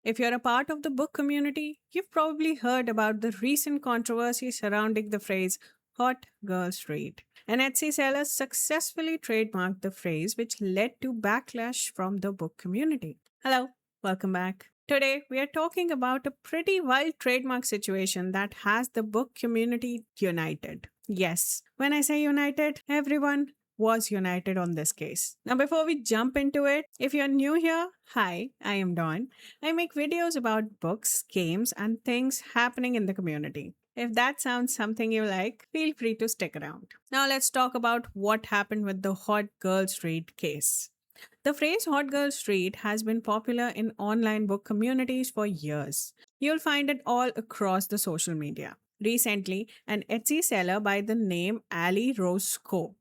If you're a part of the book community, you've probably heard about the recent controversy surrounding the phrase hot girls read. An Etsy seller successfully trademarked the phrase, which led to backlash from the book community. Hello, welcome back. Today, we are talking about a pretty wild trademark situation that has the book community united. Yes, when I say united, everyone was united on this case. Now, before we jump into it, if you're new here, hi, I am Dawn. I make videos about books, games, and things happening in the community. If that sounds something you like, feel free to stick around. Now, let's talk about what happened with the Hot Girls Read case. The phrase Hot Girls Read has been popular in online book communities for years. You'll find it all across the social media. Recently, an Etsy seller by the name Allie Rose Co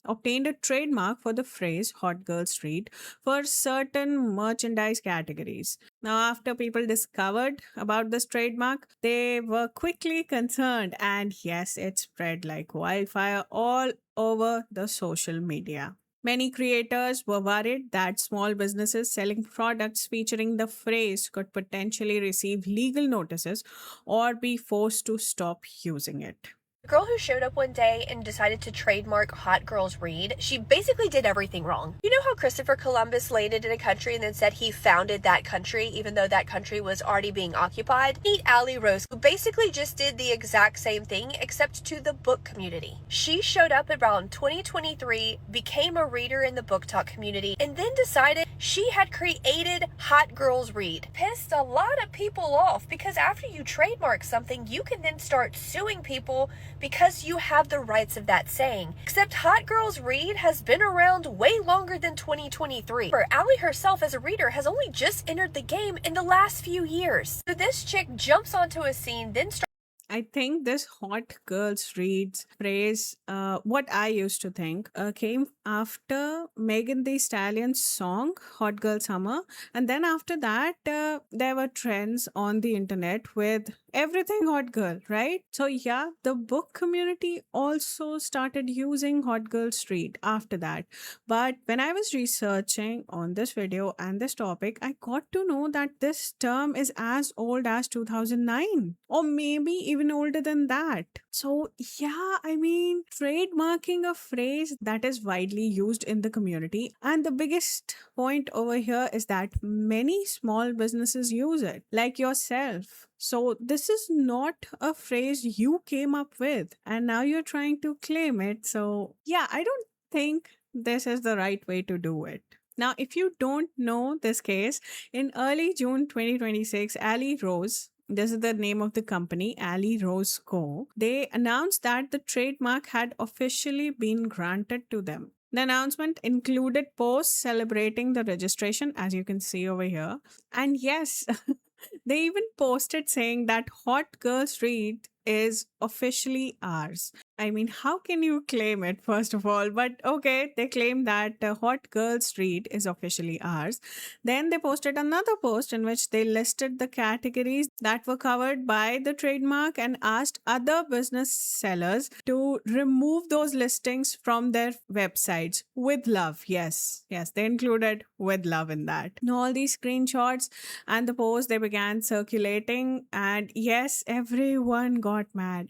obtained a trademark for the phrase Hot Girls Read for certain merchandise categories. Now, after people discovered about this trademark, they were quickly concerned, and yes, it spread like wildfire all over the social media. Many creators were worried that small businesses selling products featuring the phrase could potentially receive legal notices or be forced to stop using it. The girl who showed up one day and decided to trademark Hot Girls Read, she basically did everything wrong. You know how Christopher Columbus landed in a country and then said he founded that country even though that country was already being occupied? Meet Allie Rose, who basically just did the exact same thing except to the book community. She showed up around 2023, became a reader in the BookTok community, and then decided she had created Hot Girls Read. Pissed a lot of people off because after you trademark something, you can then start suing people because you have the rights of that saying. Except Hot Girls Read has been around way longer than 2023. For Allie herself as a reader has only just entered the game in the last few years. So this chick jumps onto a scene, then starts. I think this Hot Girls Reads phrase, what I used to think, came after Megan Thee Stallion's song, Hot Girl Summer. And then after that, there were trends on the internet with everything hot girl, right? So yeah, the book community also started using Hot Girls Read after that. But when I was researching on this video and this topic, I got to know that this term is as old as 2009 or maybe even older than that. So yeah, I mean, trademarking a phrase that is widely used in the community. And the biggest point over here is that many small businesses use it, like yourself. So this is not a phrase you came up with and now you're trying to claim it. So yeah, I don't think this is the right way to do it. Now, if you don't know this case, in early June 2026, Allie Rose, this is the name of the company, Allie Rose Co, they announced that the trademark had officially been granted to them. The announcement included posts celebrating the registration, as you can see over here. And yes, they even posted saying that Hot Girls Read is officially ours. I mean, how can you claim it, first of all? But okay, they claim that Hot Girls Read is officially ours. Then they posted another post in which they listed the categories that were covered by the trademark and asked other business sellers to remove those listings from their websites with love. Yes, they included with love in that. And all these screenshots and the posts, they began circulating, and yes, everyone got mad.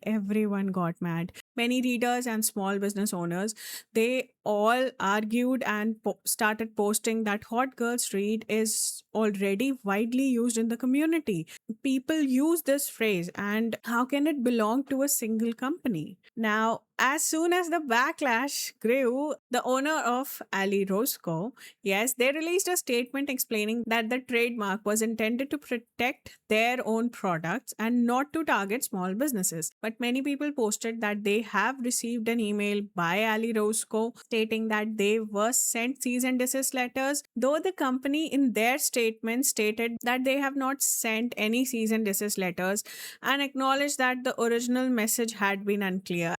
Many readers and small business owners, they all argued and started posting that Hot Girls Read is already widely used in the community. People use this phrase, and how can it belong to a single company? Now, as soon as the backlash grew, the owner of Allie Rose Co, yes, they released a statement explaining that the trademark was intended to protect their own products and not to target small businesses. But many people posted that they have received an email by Allie Rose Co stating that they were sent cease and desist letters, though the company in their statement stated that they have not sent any cease and desist letters and acknowledged that the original message had been unclear.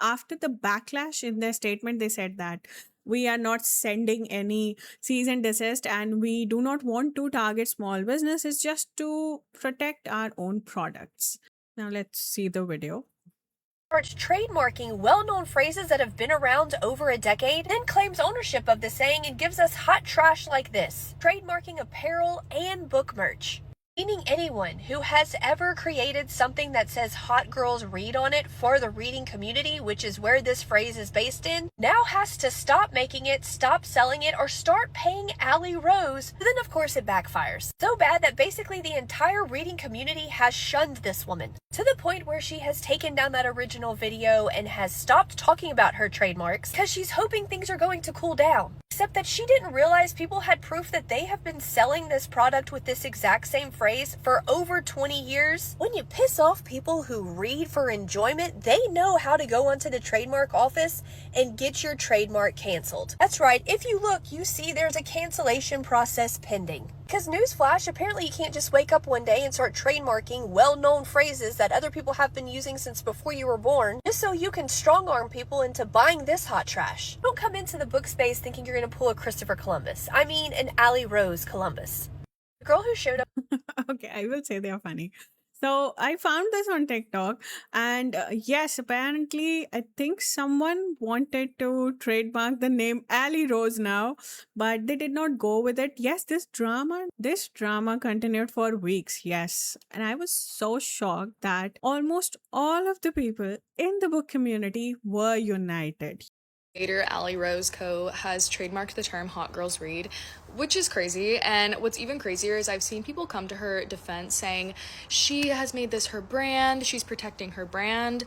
After the backlash in their statement, they said that we are not sending any cease and desist and we do not want to target small businesses, just to protect our own products. Now let's see the video. Starts trademarking well-known phrases that have been around over a decade, then claims ownership of the saying and gives us hot trash like this, trademarking apparel and book merch. Meaning anyone who has ever created something that says Hot Girls Read on it for the reading community, which is where this phrase is based in, now has to stop making it, stop selling it, or start paying Allie Rose. But then of course it backfires. So bad that basically the entire reading community has shunned this woman, to the point where she has taken down that original video and has stopped talking about her trademarks because she's hoping things are going to cool down. Except that she didn't realize people had proof that they have been selling this product with this exact same phrase for over 20 years. When you piss off people who read for enjoyment, they know how to go onto the trademark office and get your trademark canceled. That's right, if you look, you see there's a cancellation process pending. Because newsflash, apparently you can't just wake up one day and start trademarking well-known phrases that other people have been using since before you were born, just so you can strong-arm people into buying this hot trash. Don't come into the book space thinking you're going to pull a Christopher Columbus. I mean, an Allie Rose Columbus. The girl who showed up. Okay, I will say they are funny. So I found this on TikTok, and yes, apparently, I think someone wanted to trademark the name Allie Rose now, but they did not go with it. Yes, this drama continued for weeks. Yes, and I was so shocked that almost all of the people in the book community were united. Creator Allie Rose Co has trademarked the term hot girls read, which is crazy. And what's even crazier is I've seen people come to her defense saying she has made this her brand, she's protecting her brand.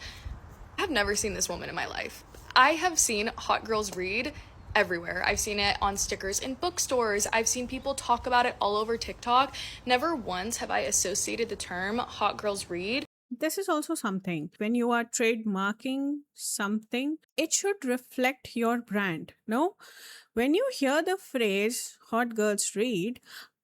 I've never seen this woman in my life. I have seen hot girls read everywhere. I've seen it on stickers in bookstores. I've seen people talk about it all over TikTok. Never once have I associated the term hot girls read. This is also something. When you are trademarking something, it should reflect your brand. No? When you hear the phrase hot girls read,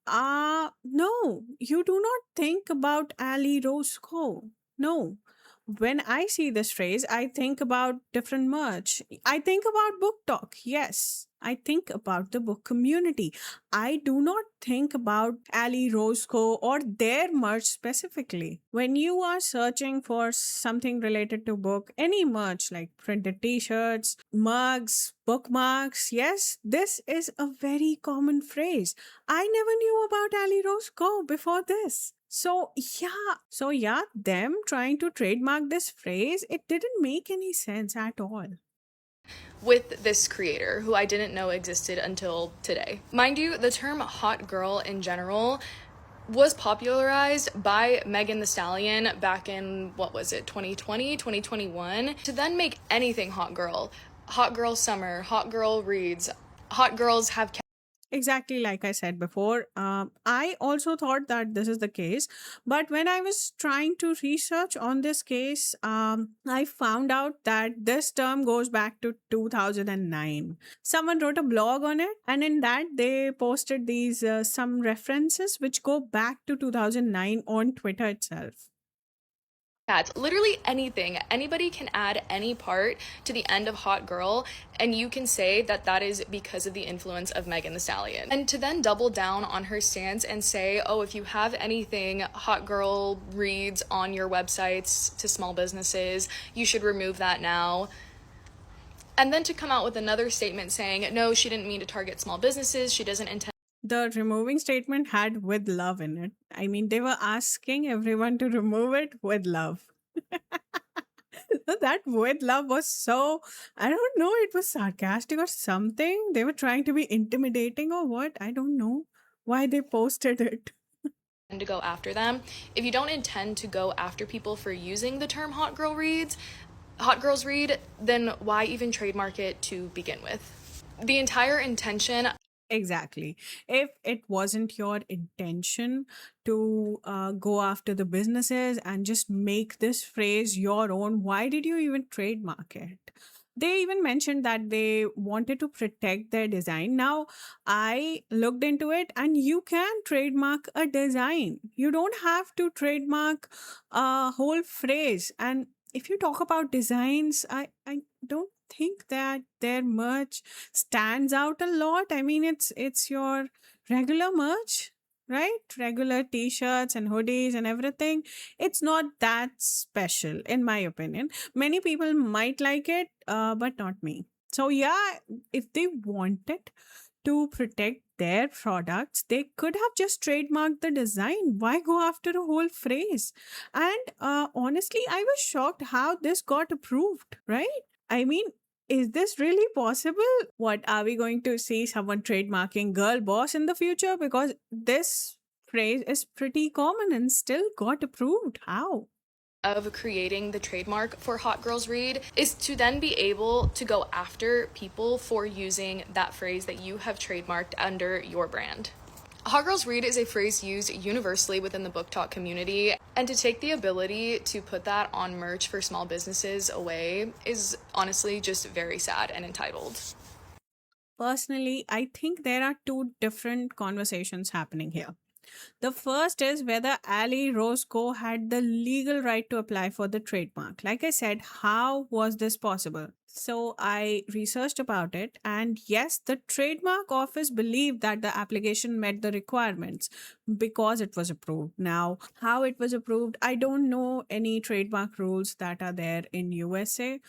no, you do not think about Allie Rose Co. No. When I see this phrase, I think about different merch. I think about BookTok. Yes. I think about the book community. I do not think about Allie Rose Co. or their merch specifically. When you are searching for something related to book, any merch like printed t-shirts, mugs, bookmarks, yes, this is a very common phrase. I never knew about Allie Rose Co. before this. So yeah, them trying to trademark this phrase, it didn't make any sense at all. With this creator who I didn't know existed until today. Mind you, the term hot girl in general was popularized by Megan Thee Stallion back in, 2020, 2021, to then make anything hot girl summer, hot girl reads, hot girls have Exactly like I said before, I also thought that this is the case. But when I was trying to research on this case, I found out that this term goes back to 2009. Someone wrote a blog on it, and in that, they posted these some references which go back to 2009 on Twitter itself. cats, literally anything. Anybody can add any part to the end of hot girl, and you can say that that is because of the influence of Megan Thee Stallion. And to then double down on her stance and say, oh, if you have anything hot girl reads on your websites to small businesses, you should remove that now. And then to come out with another statement saying, no, she didn't mean to target small businesses, she doesn't intend. The removing statement had with love in it. I mean, they were asking everyone to remove it with love. So that with love was so, I don't know, it was sarcastic or something. They were trying to be intimidating or what? I don't know why they posted it. To go after them. If you don't intend to go after people for using the term hot girls read, then why even trademark it to begin with? The entire intention. Exactly. If it wasn't your intention to go after the businesses and just make this phrase your own, why did you even trademark it? They even mentioned that they wanted to protect their design. Now, I looked into it, and you can trademark a design. You don't have to trademark a whole phrase. And if you talk about designs, I don't think that their merch stands out a lot. I mean, it's your regular merch, right? Regular t-shirts and hoodies and everything. It's not that special, in my opinion. Many people might like it, but not me. So yeah, if they wanted to protect their products, they could have just trademarked the design. Why go after a whole phrase? And honestly, I was shocked how this got approved, right? I mean, is this really possible? What, are we going to see someone trademarking girl boss in the future? Because this phrase is pretty common and still got approved. How? Of creating the trademark for Hot Girls Read is to then be able to go after people for using that phrase that you have trademarked under your brand. Hot Girls Read is a phrase used universally within the BookTok community, and to take the ability to put that on merch for small businesses away is honestly just very sad and entitled. Personally, I think there are two different conversations happening here. The first is whether Allie Rose Co had the legal right to apply for the trademark. Like I said, how was this possible? So I researched about it, and yes, the trademark office believed that the application met the requirements because it was approved. Now, how it was approved, I don't know any trademark rules that are there in USA,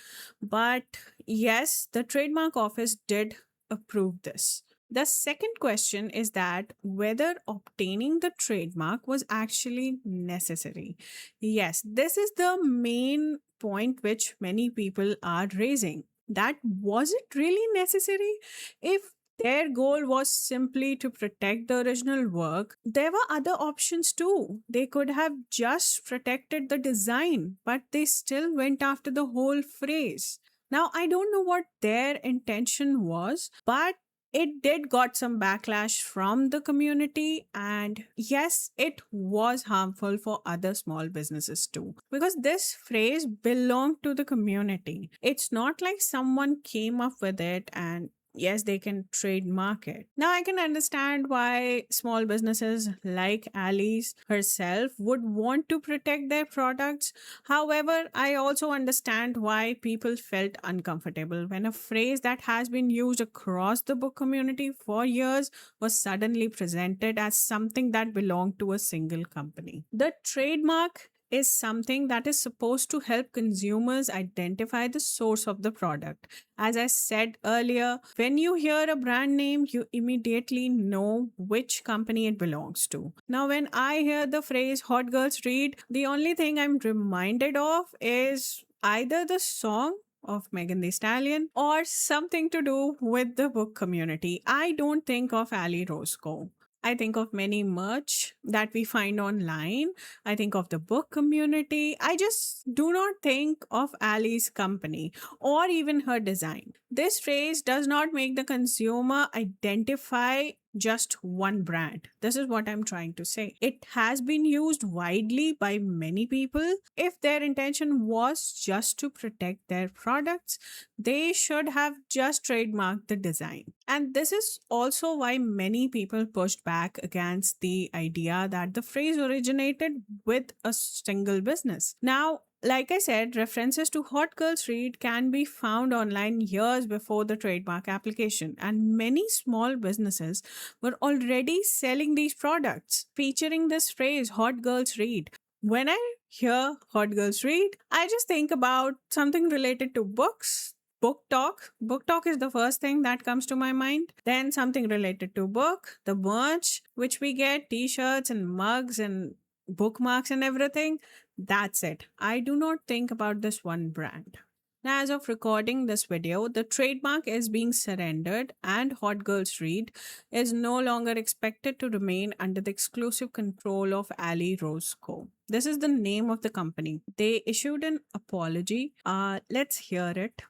but yes, the trademark office did approve this. The second question is that whether obtaining the trademark was actually necessary. Yes, this is the main point which many people are raising. That was it really necessary? If their goal was simply to protect the original work, there were other options too. They could have just protected the design, but they still went after the whole phrase. Now, I don't know what their intention was, but it did got some backlash from the community, and yes, it was harmful for other small businesses too, because this phrase belonged to the community. It's not like someone came up with it and yes, they can trademark it. Now, I can understand why small businesses like Allie's herself would want to protect their products. However, I also understand why people felt uncomfortable when a phrase that has been used across the book community for years was suddenly presented as something that belonged to a single company. The trademark is something that is supposed to help consumers identify the source of the product. As I said earlier, when you hear a brand name, you immediately know which company it belongs to. Now, when I hear the phrase Hot Girls Read, the only thing I'm reminded of is either the song of Megan Thee Stallion or something to do with the book community. I don't think of Allie Rose Co. I think of many merch that we find online. I think of the book community. I just do not think of Allie's company or even her design. This phrase does not make the consumer identify just one brand. This is what I'm trying to say. It has been used widely by many people. If their intention was just to protect their products, they should have just trademarked the design. And this is also why many people pushed back against the idea that the phrase originated with a single business. Now, like I said, references to Hot Girls Read can be found online years before the trademark application, and many small businesses were already selling these products featuring this phrase Hot Girls Read. When I hear Hot Girls Read, I just think about something related to books. BookTok. BookTok is the first thing that comes to my mind. Then something related to book, the merch, which we get t-shirts and mugs and bookmarks and everything. That's it. I do not think about this one brand. Now, as of recording this video, the trademark is being surrendered and Hot Girls Read is no longer expected to remain under the exclusive control of Allie Rose Co. This is the name of the company. They issued an apology. Let's hear it.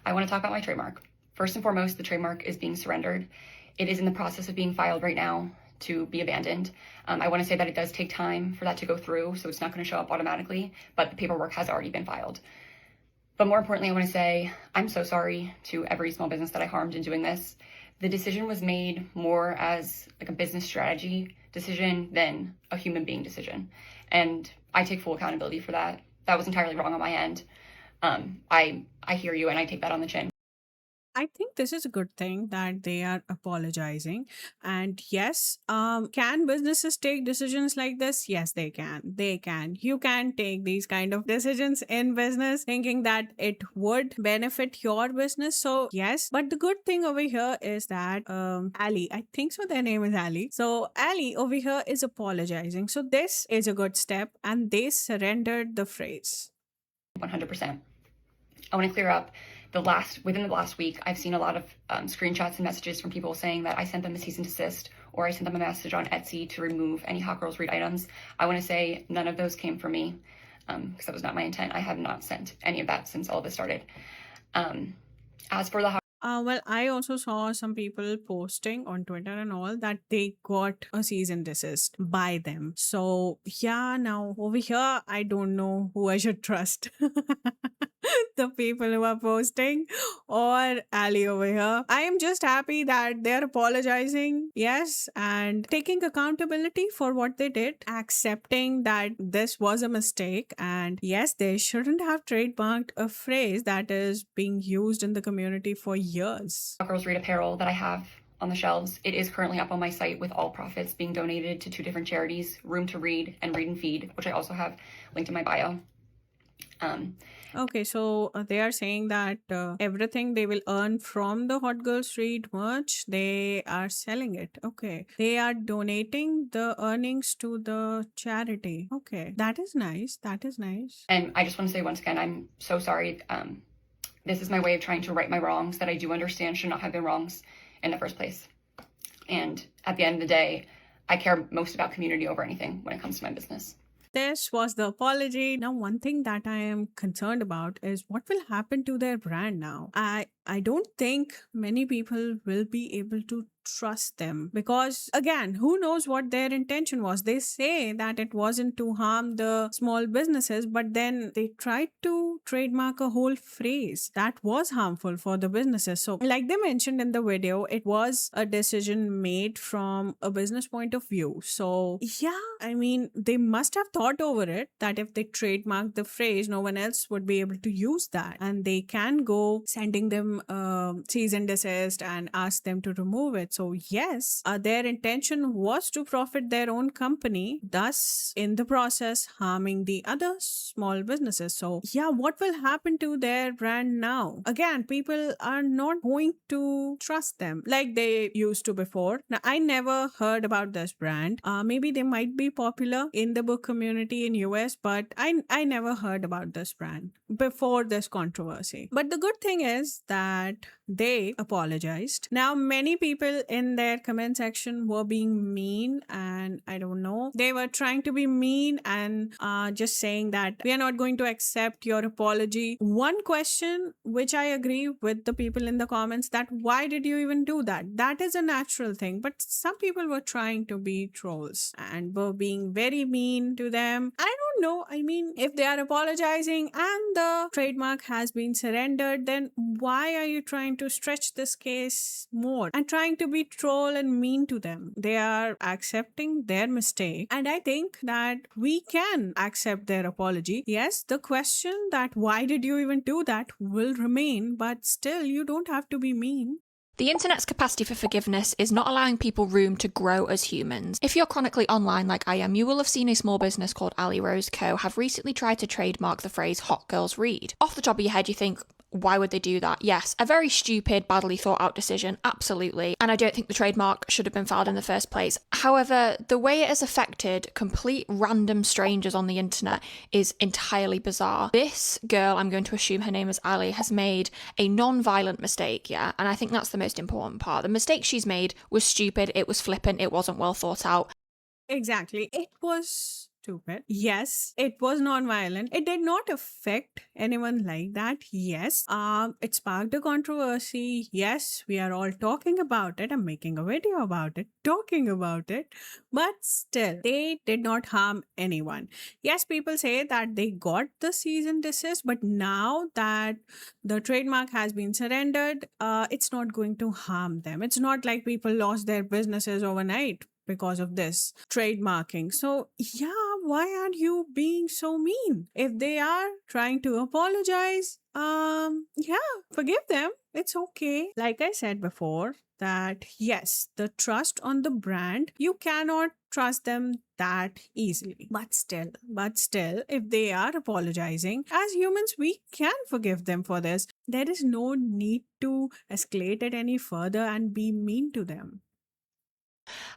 I want to talk about my trademark. First and foremost, the trademark is being surrendered. It is in the process of being filed right now to be abandoned. I want to say that it does take time for that to go through, so it's not going to show up automatically, but the paperwork has already been filed. But more importantly, I want to say I'm so sorry to every small business that I harmed in doing this. The decision was made more as like a business strategy decision than a human being decision. And I take full accountability for that. That was entirely wrong on my end. I hear you and I take that on the chin. I think this is a good thing that they are apologizing. And yes, can businesses take decisions like this? Yes, they can. They can. You can take these kind of decisions in business thinking that it would benefit your business. So yes, but the good thing over here is that Allie, I think so their name is Allie. So Allie over here is apologizing. So this is a good step and they surrendered the phrase. 100%. I want to clear up within the last week, I've seen a lot of screenshots and messages from people saying that I sent them a cease and desist or I sent them a message on Etsy to remove any Hot Girls Read items. I want to say none of those came from me because that was not my intent. I have not sent any of that since all this started. As for the Well, I also saw some people posting on Twitter and all that they got a cease and desist by them. So, yeah, now over here, I don't know who I should trust. The people who are posting or Allie over here. I am just happy that they're apologizing, yes, and taking accountability for what they did, accepting that this was a mistake, and yes, they shouldn't have trademarked a phrase that is being used in the community for years. Hot Girls Read apparel that I have on the shelves, it is currently up on my site with all profits being donated to 2 different charities, Room to Read and Read and Feed, which I also have linked in my bio. Okay, so they are saying that everything they will earn from the Hot Girls Read merch, they are selling it. Okay, they are donating the earnings to the charity. Okay, that is nice. That is nice. And I just want to say once again, I'm so sorry. This is my way of trying to right my wrongs that I do understand should not have been wrongs in the first place. And at the end of the day, I care most about community over anything when it comes to my business. This was the apology. Now, one thing that I am concerned about is what will happen to their brand now. I don't think many people will be able to trust them because again, who knows what their intention was. They say that it wasn't to harm the small businesses, but then they tried to trademark a whole phrase that was harmful for the businesses. So like they mentioned in the video, it was a decision made from a business point of view. So yeah, I mean, they must have thought over it that if they trademark the phrase, no one else would be able to use that, and they can go sending them cease and desist and ask them to remove it. So yes, their intention was to profit their own company, thus in the process harming the other small businesses. So yeah, what will happen to their brand now? Again, people are not going to trust them like they used to before. Now, I never heard about this brand. Maybe they might be popular in the book community in US, but I never heard about this brand before this controversy. But the good thing is that they apologized. Now, many people in their comment section were being mean, and I don't know, they were trying to be mean and just saying that we are not going to accept your apology. One question which I agree with the people in the comments, that why did you even do that? That is a natural thing, but some people were trying to be trolls and were being very mean to them. I don't know, I mean, if they are apologizing and the trademark has been surrendered, then why are you trying to stretch this case more and trying to be troll and mean to them? They are accepting their mistake, and I think that we can accept their apology. Yes, the question that why did you even do that will remain, but still you don't have to be mean. The internet's capacity for forgiveness is not allowing people room to grow as humans. If you're chronically online like I am, you will have seen a small business called Allie Rose Co have recently tried to trademark the phrase Hot Girls Read. Off the top of your head, you think, why would they do that? Yes, a very stupid, badly thought out decision, absolutely. And I don't think the trademark should have been filed in the first place. However, the way it has affected complete random strangers on the internet is entirely bizarre. This girl, I'm going to assume her name is Allie, has made a non-violent mistake, yeah? And I think that's the most important part. The mistake she's made was stupid, it was flippant, it wasn't well thought out. Exactly. It was stupid. Yes, it was non-violent. It did not affect anyone like that. Yes, it sparked a controversy. Yes, we are all talking about it. I'm making a video about it, talking about it. But still, they did not harm anyone. Yes, people say that they got the cease and desist, but now that the trademark has been surrendered, it's not going to harm them. It's not like people lost their businesses overnight because of this trademarking. So yeah, why are you being so mean? If they are trying to apologize, yeah, forgive them. It's okay. Like I said before, that yes, the trust on the brand, you cannot trust them that easily. But still, if they are apologizing, as humans, we can forgive them for this. There is no need to escalate it any further and be mean to them.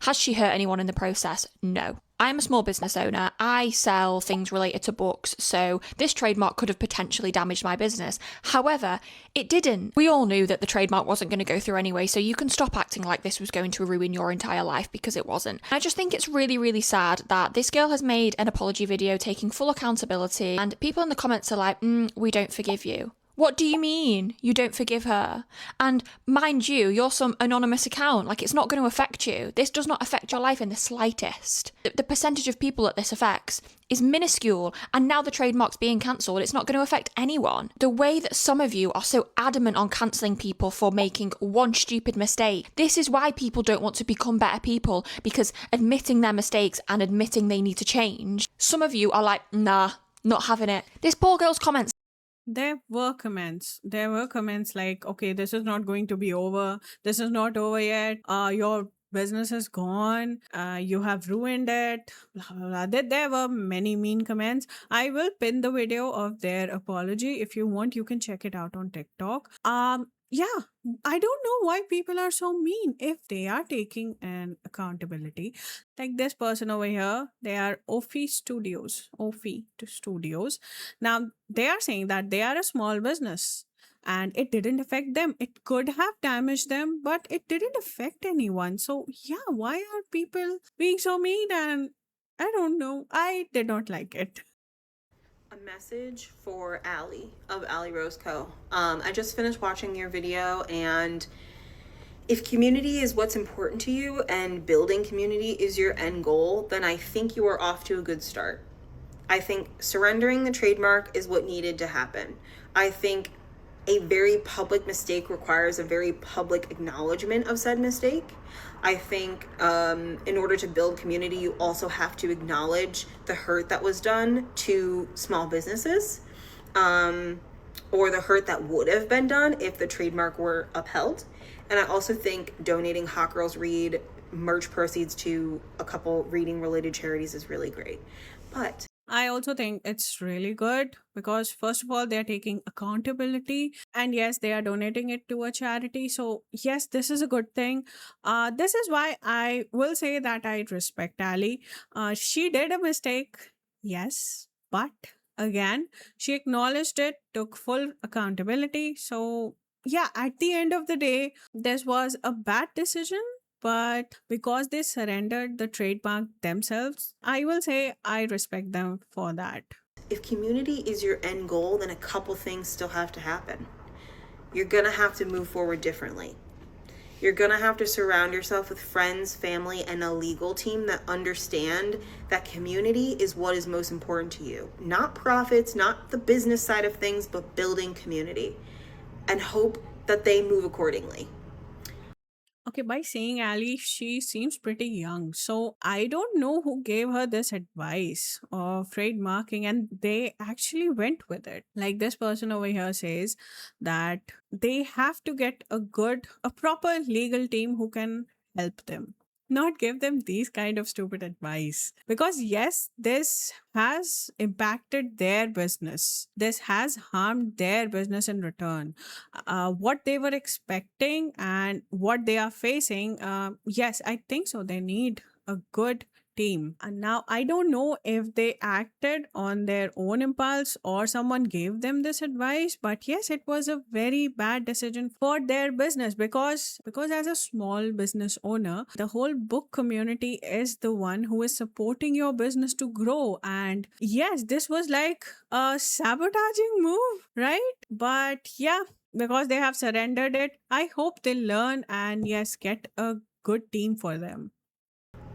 Has she hurt anyone in the process? No. I'm a small business owner. I sell things related to books, so this trademark could have potentially damaged my business. However, it didn't. We all knew that the trademark wasn't going to go through anyway, so you can stop acting like this was going to ruin your entire life, because it wasn't. I just think it's really, really sad that this girl has made an apology video taking full accountability, and people in the comments are like, we don't forgive you. What do you mean you don't forgive her? And mind you, you're some anonymous account. Like, it's not going to affect you. This does not affect your life in the slightest. The percentage of people that this affects is minuscule, and now the trademark's being cancelled. It's not going to affect anyone. The way that some of you are so adamant on cancelling people for making one stupid mistake, this is why people don't want to become better people, because admitting their mistakes and admitting they need to change, some of you are like, nah, not having it. This poor girl's comments. There were comments. There were comments like, okay, this is not going to be over. This is not over yet. Your business is gone. You have ruined it. Blah, blah, blah. There were many mean comments. I will pin the video of their apology. If you want, you can check it out on TikTok. Yeah, I don't know why people are so mean if they are taking an accountability. Like this person over here, they are Ofi Studios. Now, they are saying that they are a small business and it didn't affect them. It could have damaged them, but it didn't affect anyone. So, yeah, why are people being so mean? And I don't know. I did not like it. A message for Allie of Allie Rose Co. I just finished watching your video, and if community is what's important to you and building community is your end goal, then I think you are off to a good start. I think surrendering the trademark is what needed to happen. I think a very public mistake requires a very public acknowledgement of said mistake. I think in order to build community, you also have to acknowledge the hurt that was done to small businesses, or the hurt that would have been done if the trademark were upheld. And I also think donating Hot Girls Read merch proceeds to a couple reading related charities is really great. But I also think it's really good because, first of all, they're taking accountability, and yes, they are donating it to a charity. So, yes, this is a good thing. This is why I will say that I respect Allie. She did a mistake, yes, but again, she acknowledged it, took full accountability. So, yeah, at the end of the day, this was a bad decision. But because they surrendered the trademark themselves, I will say I respect them for that. if community is your end goal, then a couple things still have to happen. You're gonna have to move forward differently. You're gonna have to surround yourself with friends, family, and a legal team that understand that community is what is most important to you. Not profits, not the business side of things, but building community. And hope that they move accordingly. Okay, by saying Allie, she seems pretty young. So I don't know who gave her this advice of trademarking, and they actually went with it. Like this person over here says that they have to get a proper legal team who can help them, not give them these kind of stupid advice. Because yes, this has impacted their business. This has harmed their business in return. What they were expecting and what they are facing, yes, I think so. They need a good team. And now I don't know if they acted on their own impulse or someone gave them this advice, but yes, it was a very bad decision for their business because as a small business owner, the whole book community is the one who is supporting your business to grow. And yes, this was like a sabotaging move, right? But yeah, because they have surrendered it, I hope they learn and yes, get a good team for them.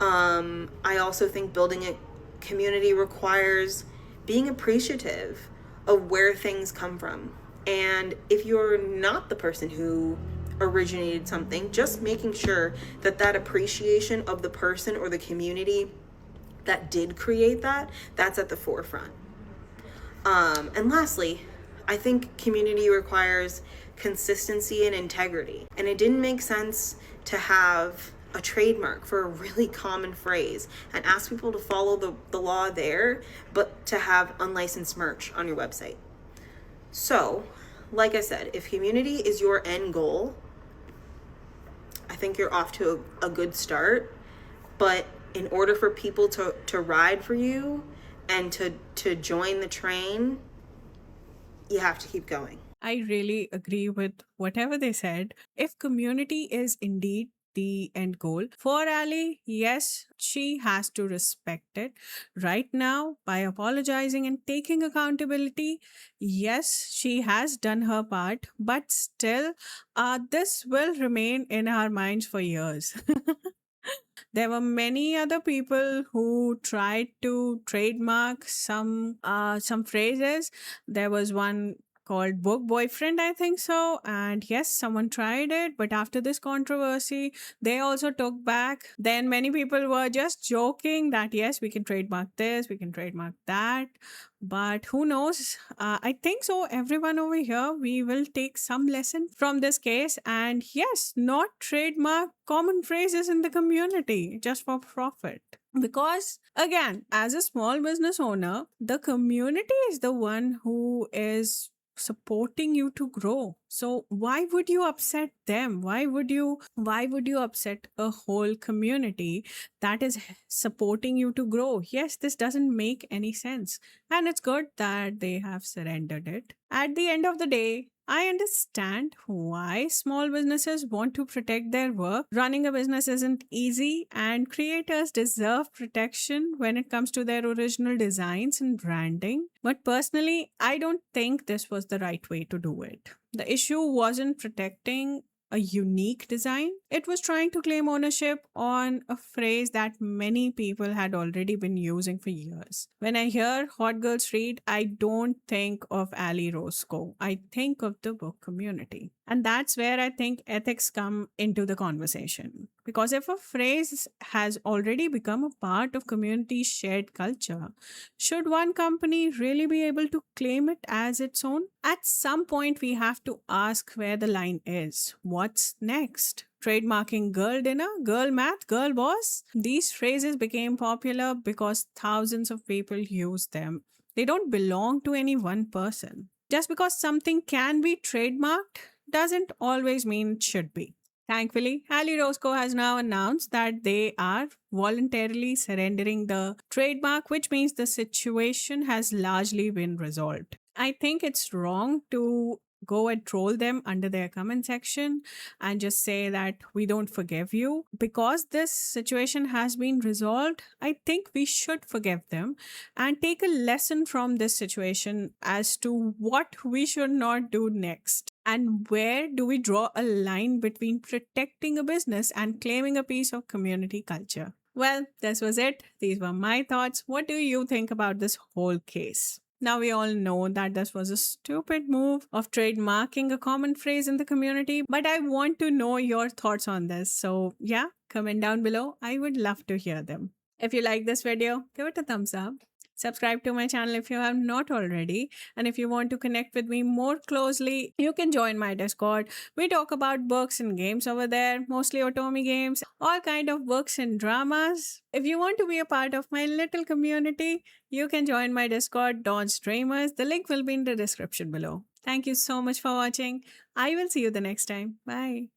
I also think building a community requires being appreciative of where things come from. And if you're not the person who originated something, just making sure that that appreciation of the person or the community that did create that, that's at the forefront. And lastly, I think community requires consistency and integrity. And it didn't make sense to have a trademark for a really common phrase and ask people to follow the law there, but to have unlicensed merch on your website. So, like I said, if community is your end goal, I think you're off to a good start. But in order for people to ride for you and to join the train, you have to keep going. I really agree with whatever they said. If community is indeed the end goal for Allie, yes, she has to respect it right now by apologizing and taking accountability. Yes, she has done her part, but still, this will remain in our minds for years. There were many other people who tried to trademark some phrases. There was one called book boyfriend, I think so, and yes, someone tried it, but after this controversy they also took back. Then many people were just joking that yes, we can trademark this, we can trademark that, but who knows. I think so everyone over here, we will take some lesson from this case, and yes, not trademark common phrases in the community just for profit. Because again, as a small business owner, the community is the one who is supporting you to grow. So why would you upset them? Why would you upset a whole community that is supporting you to grow? Yes, this doesn't make any sense. And it's good that they have surrendered it. At the end of the day, I understand why small businesses want to protect their work. Running a business isn't easy, and creators deserve protection when it comes to their original designs and branding. But personally, I don't think this was the right way to do it. The issue wasn't protecting a unique design, it was trying to claim ownership on a phrase that many people had already been using for years. When I hear Hot Girls Read, I don't think of Allie Rose Co. I think of the book community. And that's where I think ethics come into the conversation. Because if a phrase has already become a part of community's shared culture, should one company really be able to claim it as its own? At some point, we have to ask where the line is. What's next? Trademarking girl dinner, girl math, girl boss? These phrases became popular because thousands of people use them. They don't belong to any one person. Just because something can be trademarked doesn't always mean it should be. Thankfully, Allie Rose Co has now announced that they are voluntarily surrendering the trademark, which means the situation has largely been resolved. I think it's wrong to go and troll them under their comment section and just say that we don't forgive you. Because this situation has been resolved, I think we should forgive them and take a lesson from this situation as to what we should not do next. And where do we draw a line between protecting a business and claiming a piece of community culture? Well, this was it. These were my thoughts. What do you think about this whole case? Now we all know that this was a stupid move of trademarking a common phrase in the community, but I want to know your thoughts on this. So yeah, comment down below. I would love to hear them. If you like this video, give it a thumbs up. Subscribe to my channel if you have not already. And if you want to connect with me more closely, you can join my Discord. We talk about books and games over there, mostly 𝐂𝐚𝐫𝐫𝐝 games, all kind of books and dramas. If you want to be a part of my little community, you can join my Discord, Dawn's Dreamers. The link will be in the description below. Thank you so much for watching. I will see you the next time. Bye.